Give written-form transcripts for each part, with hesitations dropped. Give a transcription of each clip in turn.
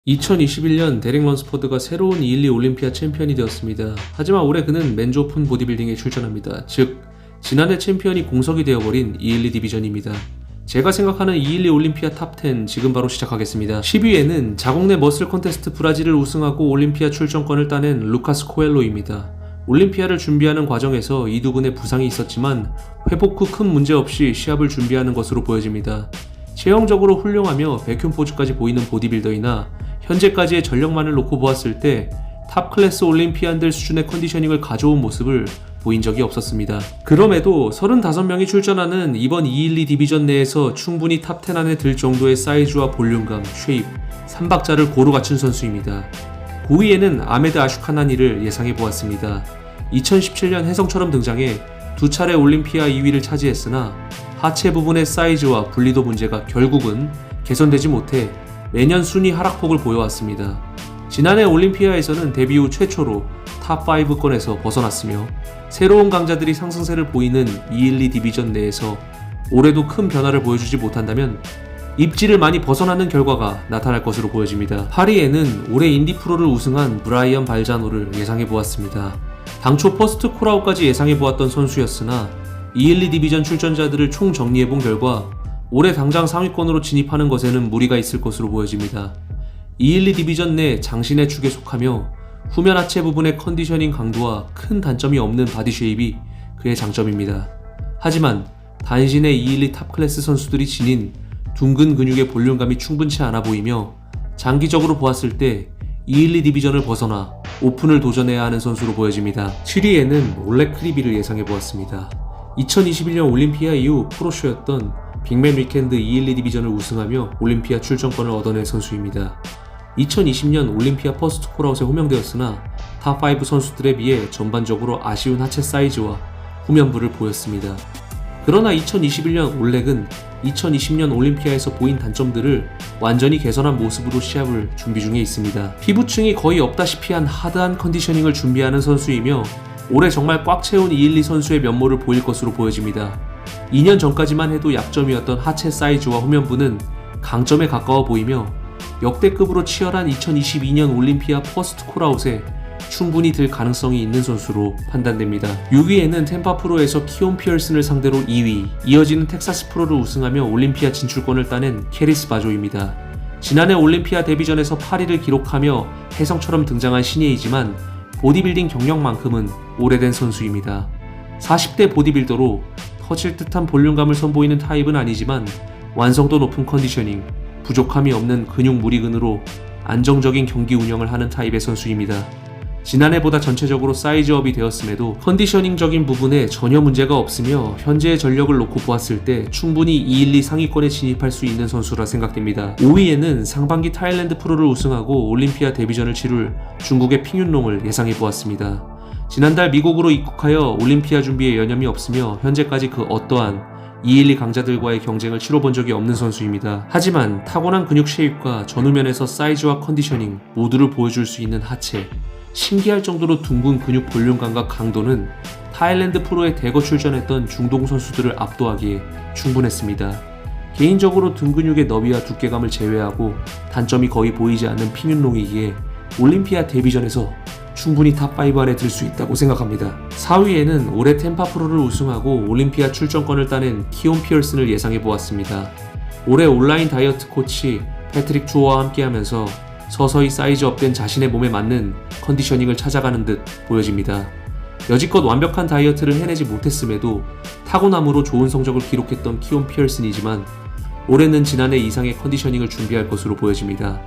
2021년 데릭 런스포드가 새로운 212 올림피아 챔피언이 되었습니다. 하지만 올해 그는 맨즈 오픈 보디빌딩에 출전합니다. 즉, 지난해 챔피언이 공석이 되어버린 212 디비전입니다. 제가 생각하는 212 올림피아 탑10 지금 바로 시작하겠습니다. 10위에는 자국 내 머슬 컨테스트 브라질을 우승하고 올림피아 출전권을 따낸 루카스 코엘로입니다. 올림피아를 준비하는 과정에서 이두근의 부상이 있었지만 회복 후 큰 문제 없이 시합을 준비하는 것으로 보여집니다. 체형적으로 훌륭하며 백흉 포즈까지 보이는 보디빌더이나 현재까지의 전력만을 놓고 보았을 때 탑 클래스 올림피안들 수준의 컨디셔닝을 가져온 모습을 보인 적이 없었습니다. 그럼에도 35명이 출전하는 이번 212 디비전 내에서 충분히 탑10 안에 들 정도의 사이즈와 볼륨감, 쉐입, 3박자를 고루 갖춘 선수입니다. 9위에는 아메드 아슈카나니를 예상해보았습니다. 2017년 혜성처럼 등장해 두 차례 올림피아 2위를 차지했으나 하체 부분의 사이즈와 분리도 문제가 결국은 개선되지 못해 매년 순위 하락폭을 보여왔습니다. 지난해 올림피아에서는 데뷔 후 최초로 탑5권에서 벗어났으며 새로운 강자들이 상승세를 보이는 212 디비전 내에서 올해도 큰 변화를 보여주지 못한다면 입지를 많이 벗어나는 결과가 나타날 것으로 보여집니다. 8위에는 올해 인디 프로를 우승한 브라이언 발자노를 예상해보았습니다. 당초 퍼스트 콜아웃까지 예상해보았던 선수였으나 212 디비전 출전자들을 총 정리해본 결과 올해 당장 상위권으로 진입하는 것에는 무리가 있을 것으로 보여집니다. 212 디비전 내 장신의 축에 속하며 후면 하체 부분의 컨디셔닝 강도와 큰 단점이 없는 바디 쉐입이 그의 장점입니다. 하지만 단신의 212 탑 클래스 선수들이 지닌 둥근 근육의 볼륨감이 충분치 않아 보이며 장기적으로 보았을 때 212 디비전을 벗어나 오픈을 도전해야 하는 선수로 보여집니다. 7위에는 올레 크리비를 예상해보았습니다. 2021년 올림피아 이후 프로쇼였던 빅맨 위켄드 212 디비전을 우승하며 올림피아 출전권을 얻어낸 선수입니다. 2020년 올림피아 퍼스트 콜아웃에 호명되었으나 탑5 선수들에 비해 전반적으로 아쉬운 하체 사이즈와 후면부를 보였습니다. 그러나 2021년 올렉은 2020년 올림피아에서 보인 단점들을 완전히 개선한 모습으로 시합을 준비 중에 있습니다. 피부층이 거의 없다시피 한 하드한 컨디셔닝을 준비하는 선수이며 올해 정말 꽉 채운 212 선수의 면모를 보일 것으로 보여집니다. 2년 전까지만 해도 약점이었던 하체 사이즈와 후면부는 강점에 가까워 보이며 역대급으로 치열한 2022년 올림피아 퍼스트 콜아웃에 충분히 들 가능성이 있는 선수로 판단됩니다. 6위에는 템파 프로에서 키온 피어슨을 상대로 2위, 이어지는 텍사스 프로를 우승하며 올림피아 진출권을 따낸 캐리스 바조입니다. 지난해 올림피아 데뷔전에서 8위를 기록하며 혜성처럼 등장한 신예이지만 보디빌딩 경력만큼은 오래된 선수입니다. 40대 보디빌더로 터질 듯한 볼륨감을 선보이는 타입은 아니지만 완성도 높은 컨디셔닝, 부족함이 없는 근육 무리근으로 안정적인 경기 운영을 하는 타입의 선수입니다. 지난해보다 전체적으로 사이즈업이 되었음에도 컨디셔닝적인 부분에 전혀 문제가 없으며 현재의 전력을 놓고 보았을 때 충분히 212 상위권에 진입할 수 있는 선수라 생각됩니다. 5위에는 상반기 타일랜드 프로를 우승하고 올림피아 데뷔전을 치룰 중국의 핑윤롱을 예상해보았습니다. 지난달 미국으로 입국하여 올림피아 준비에 여념이 없으며 현재까지 그 어떠한 212 강자들과의 경쟁을 치러본 적이 없는 선수입니다. 하지만 타고난 근육 쉐입과 전후면에서 사이즈와 컨디셔닝 모두를 보여줄 수 있는 하체, 신기할 정도로 둥근 근육 볼륨감과 강도는 타일랜드 프로에 대거 출전했던 중동 선수들을 압도하기에 충분했습니다. 개인적으로 등 근육의 너비와 두께감을 제외하고 단점이 거의 보이지 않는 핑윤롱이기에 올림피아 데뷔전에서 충분히 탑5 안에 들 수 있다고 생각합니다. 4위에는 올해 템파 프로를 우승하고 올림피아 출전권을 따낸 키온 피어슨을 예상해보았습니다. 올해 온라인 다이어트 코치 패트릭 주어와 함께하면서 서서히 사이즈업된 자신의 몸에 맞는 컨디셔닝을 찾아가는 듯 보여집니다. 여지껏 완벽한 다이어트를 해내지 못했음에도 타고남으로 좋은 성적을 기록했던 키온 피어슨이지만 올해는 지난해 이상의 컨디셔닝을 준비할 것으로 보여집니다.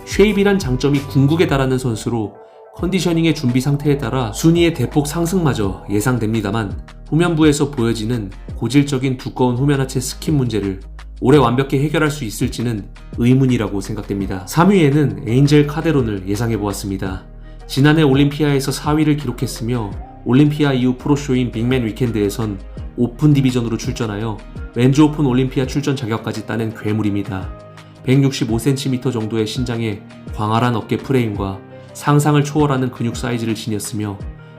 쉐입이란 장점이 궁극에 달하는 선수로 컨디셔닝의 준비 상태에 따라 순위의 대폭 상승마저 예상됩니다만 후면부에서 보여지는 고질적인 두꺼운 후면 하체 스킨 문제를 올해 완벽히 해결할 수 있을지는 의문이라고 생각됩니다. 3위에는 에인젤 카데론을 예상해보았습니다. 지난해 올림피아에서 4위를 기록했으며 올림피아 이후 프로쇼인 빅맨 위켄드에선 오픈 디비전으로 출전하여 맨즈 오픈 올림피아 출전 자격까지 따낸 괴물입니다. 165cm 정도의 신장에 광활한 어깨 프레임과 상상을 초월하는 근육 사이즈를 지녔으며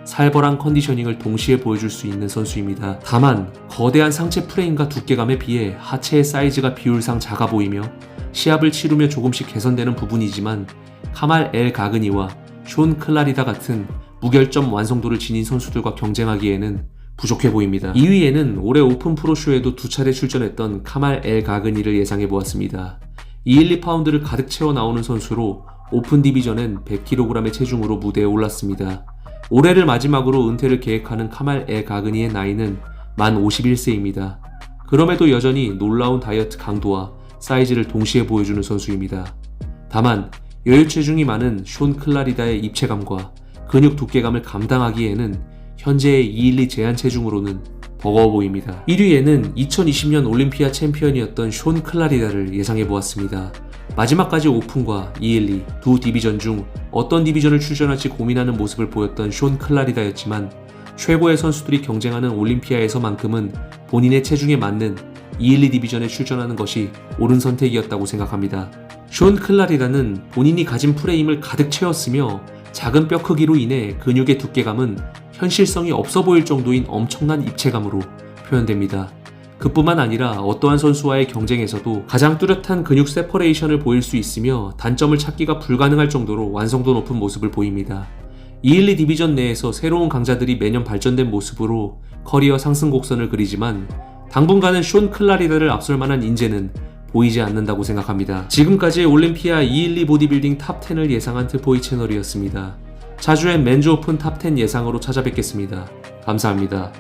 살벌한 컨디셔닝을 동시에 보여줄 수 있는 선수입니다. 다만 거대한 상체 프레임과 두께감에 비해 하체의 사이즈가 비율상 작아 보이며 시합을 치르며 조금씩 개선되는 부분이지만 카말 엘 가그니와 숀 클라리다 같은 무결점 완성도를 지닌 선수들과 경쟁하기에는 부족해 보입니다. 2위에는 올해 오픈 프로쇼에도 2차례 출전했던 카말 엘 가그니를 예상해보았습니다. 212파운드를 가득 채워 나오는 선수로 오픈 디비전엔 100kg의 체중으로 무대에 올랐습니다. 올해를 마지막으로 은퇴를 계획하는 카말 엘 가그니의 나이는 만 51세입니다. 그럼에도 여전히 놀라운 다이어트 강도와 사이즈를 동시에 보여주는 선수입니다. 다만 여유 체중이 많은 숀 클라리다의 입체감과 근육 두께감을 감당하기에는 현재의 212 제한 체중으로는 버거워 보입니다. 1위에는 2020년 올림피아 챔피언이었던 숀 클라리다를 예상해보았습니다. 마지막까지 오픈과 212 두 디비전 중 어떤 디비전을 출전할지 고민하는 모습을 보였던 숀 클라리다였지만 최고의 선수들이 경쟁하는 올림피아에서만큼은 본인의 체중에 맞는 212 디비전에 출전하는 것이 옳은 선택이었다고 생각합니다. 숀 클라리다는 본인이 가진 프레임을 가득 채웠으며 작은 뼈 크기로 인해 근육의 두께감은 현실성이 없어 보일 정도인 엄청난 입체감으로 표현됩니다. 그뿐만 아니라 어떠한 선수와의 경쟁에서도 가장 뚜렷한 근육 세퍼레이션을 보일 수 있으며 단점을 찾기가 불가능할 정도로 완성도 높은 모습을 보입니다. 212 디비전 내에서 새로운 강자들이 매년 발전된 모습으로 커리어 상승 곡선을 그리지만 당분간은 숀 클라리다를 앞설 만한 인재는 보이지 않는다고 생각합니다. 지금까지 올림피아 212 보디빌딩 탑10을 예상한 트포이 채널이었습니다. 자주엔 맨즈 오픈 탑10 예상으로 찾아뵙겠습니다. 감사합니다.